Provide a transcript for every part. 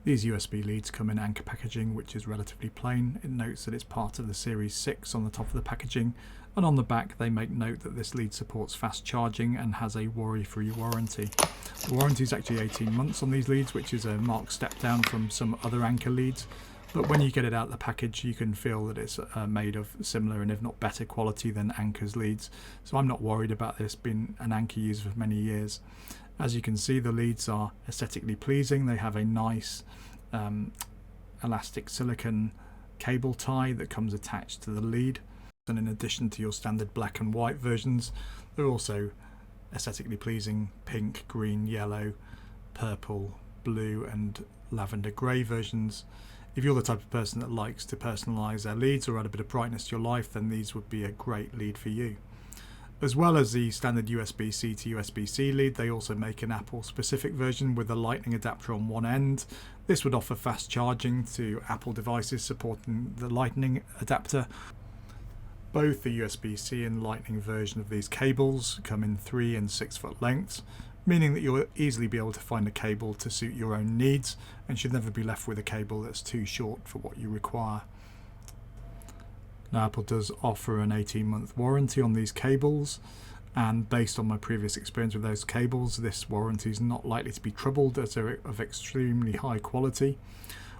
These USB leads come in Anker packaging, which is relatively plain. It notes that it's part of the Series 6 on the top of the packaging, and on the back they make note that this lead supports fast charging and has a worry-free warranty. The warranty is actually 18 months on these leads, which is a marked step down from some other Anker leads, but when you get it out of the package you can feel that it's made of similar and if not better quality than Anker's leads, so I'm not worried about this, being an Anker user for many years. As you can see, the leads are aesthetically pleasing. They have a nice elastic silicone cable tie that comes attached to the lead, and in addition to your standard black and white versions, they're also aesthetically pleasing pink, green, yellow, purple, blue and lavender grey versions. If you're the type of person that likes to personalise their leads or add a bit of brightness to your life, then these would be a great lead for you. As well as the standard USB-C to USB-C lead, they also make an Apple-specific version with a lightning adapter on one end. This would offer fast charging to Apple devices supporting the lightning adapter. Both the USB-C and lightning version of these cables come in 3 and 6 foot lengths, meaning that you'll easily be able to find a cable to suit your own needs and should never be left with a cable that's too short for what you require. Now, Apple does offer an 18-month warranty on these cables, and based on my previous experience with those cables, this warranty is not likely to be troubled as they're of extremely high quality.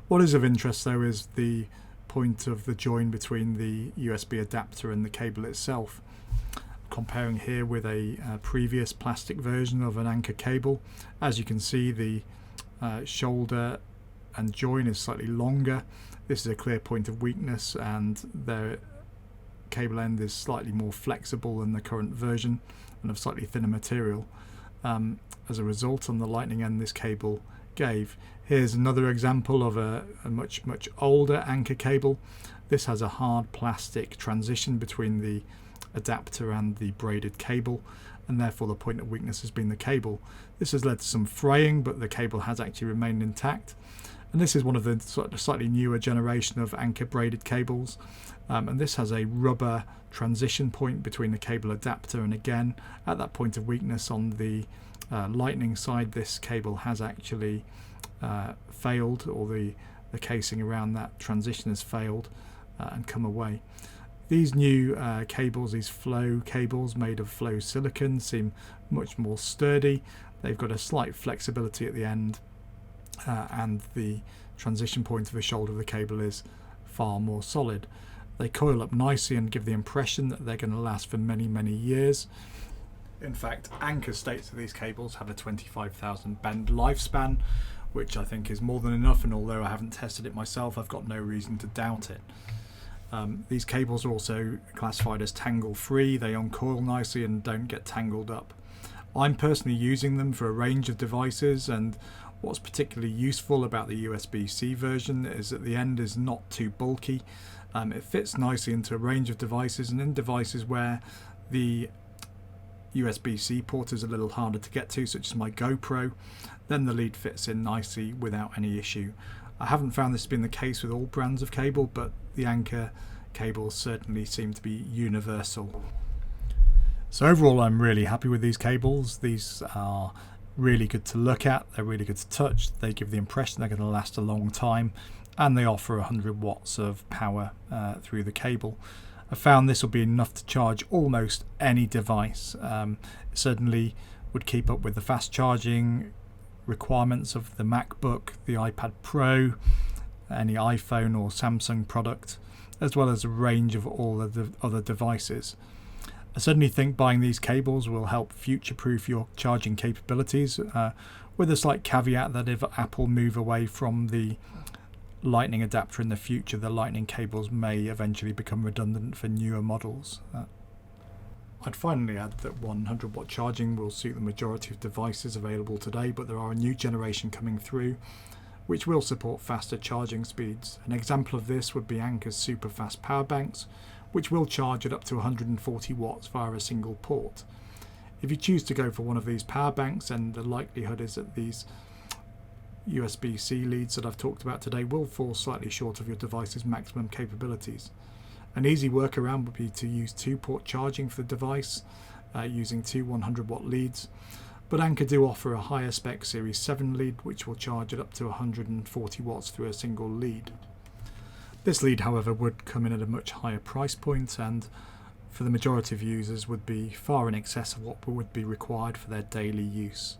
What is of interest though is the point of the join between the USB adapter and the cable itself. Comparing here with a previous plastic version of an Anker cable, as you can see, the shoulder and join is slightly longer. This is a clear point of weakness, and the cable end is slightly more flexible than the current version and of slightly thinner material. As a result, on the lightning end this cable gave. Here's another example of a much older Anker cable. This has a hard plastic transition between the adapter and the braided cable, and therefore the point of weakness has been the cable. This has led to some fraying, but the cable has actually remained intact. And this is one of the slightly newer generation of Anker braided cables, and this has a rubber transition point between the cable adapter, and again at that point of weakness on the lightning side this cable has actually failed, or the casing around that transition has failed and come away. These new cables, these flow cables made of flow silicon, seem much more sturdy. They've got a slight flexibility at the end, and the transition point of the shoulder of the cable is far more solid. They coil up nicely and give the impression that they're going to last for many years. In fact, Anker states that these cables have a 25,000 bend lifespan, which I think is more than enough, and although I haven't tested it myself, I've got no reason to doubt it. These cables are also classified as tangle free. They uncoil nicely and don't get tangled up. I'm personally using them for a range of devices, and what's particularly useful about the USB-C version is that the end is not too bulky. It fits nicely into a range of devices, and in devices where the USB-C port is a little harder to get to, such as my GoPro, then the lead fits in nicely without any issue. I haven't found this to be the case with all brands of cable, but the Anker cables certainly seem to be universal. So overall, I'm really happy with these cables. These are really good to look at, they're really good to touch, they give the impression they're going to last a long time, and they offer 100 watts of power through the cable. I found this will be enough to charge almost any device. Certainly would keep up with the fast charging requirements of the MacBook, the iPad Pro, any iPhone or Samsung product, as well as a range of all of the other devices. I certainly think buying these cables will help future-proof your charging capabilities, with a slight caveat that if Apple move away from the lightning adapter in the future, the lightning cables may eventually become redundant for newer models. I'd finally add that 100 watt charging will suit the majority of devices available today, but there are a new generation coming through which will support faster charging speeds. An example of this would be Anker's super fast power banks, which will charge at up to 140 watts via a single port. If you choose to go for one of these power banks, then the likelihood is that these USB-C leads that I've talked about today will fall slightly short of your device's maximum capabilities. An easy workaround would be to use 2-port charging for the device, using two 100 watt leads. But Anker do offer a higher spec Series 7 lead which will charge at up to 140 watts through a single lead. This lead, however, would come in at a much higher price point and for the majority of users would be far in excess of what would be required for their daily use.